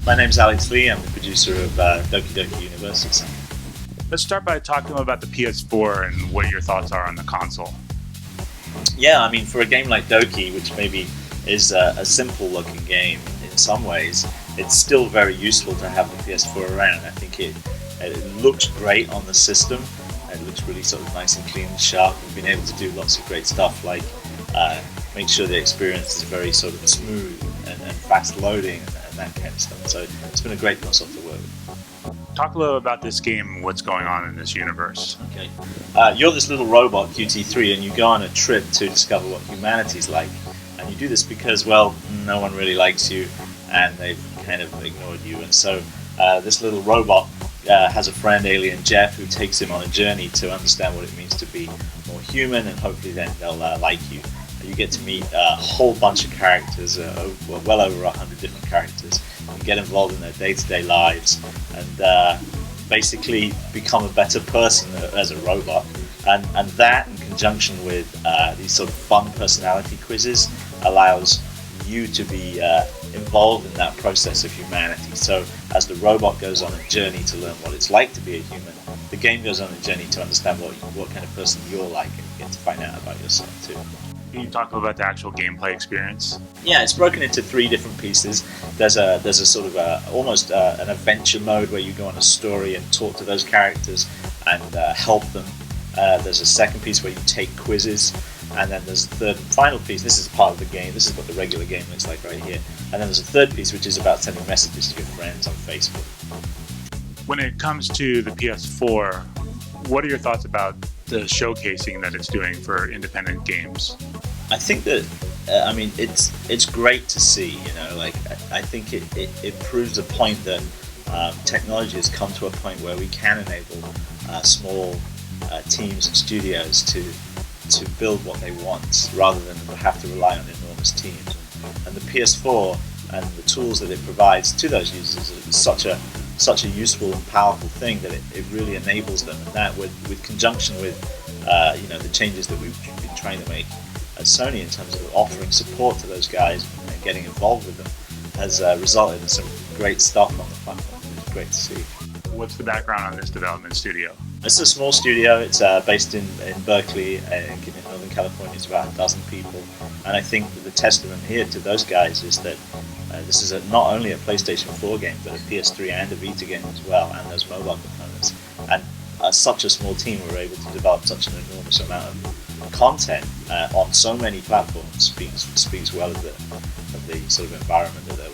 My name's Alex Lee. I'm the producer of Doki Doki Universe. Let's start by talking about the PS4 and what your thoughts are on the console. Yeah, I mean, for a game like Doki, which maybe is a simple-looking game in some ways, it's still very useful to have the PS4 around. I think it looks great on the system. It looks really sort of nice and clean and sharp. We've been able to do lots of great stuff like make sure the experience is very sort of smooth and fast loading and that kind of stuff. So it's been a great console to work with. Talk a little about this game, what's going on in this universe. Okay, you're this little robot, QT3, and you go on a trip to discover what humanity's like. And you do this because, well, no one really likes you, and they've kind of ignored you. And so this little robot has a friend, alien Jeff, who takes him on a journey to understand what it means to be more human, and hopefully then they'll like you. You get to meet a whole bunch of characters, well over 100 different characters, and get involved in their day-to-day lives, and basically become a better person as a robot. And that, in conjunction with these sort of fun personality quizzes, allows you to be involved in that process of humanity. So as the robot goes on a journey to learn what it's like to be a human, the game goes on a journey to understand what kind of person you're like, and you get to find out about yourself too. Can you talk about the actual gameplay experience? Yeah, it's broken into 3 different pieces. There's a sort of almost an adventure mode where you go on a story and talk to those characters and help them. There's a second piece where you take quizzes, and then there's a third and final piece. This is part of the game. This is what the regular game looks like right here. And then there's a third piece which is about sending messages to your friends on Facebook. When it comes to the PS4, what are your thoughts about the showcasing that it's doing for independent games? I think that I mean it's great to see. Like I think it proves a point that technology has come to a point where we can enable small teams and studios to build what they want rather than have to rely on enormous teams. And the PS4 and the tools that it provides to those users is such a useful and powerful thing that it really enables them. And that, with conjunction with the changes that we've been trying to make at Sony in terms of offering support to those guys and getting involved with them, has resulted in some great stuff on the platform. It's great to see. What's the background on this development studio? It's a small studio. It's based in Berkeley, in Northern California. It's about 12 people, and I think that the testament here to those guys is that this is not only a PlayStation 4 game, but a PS3 and a Vita game as well, and those mobile components. And such a small team were able to develop such an enormous amount of content on so many platforms speaks well of the sort of environment that they're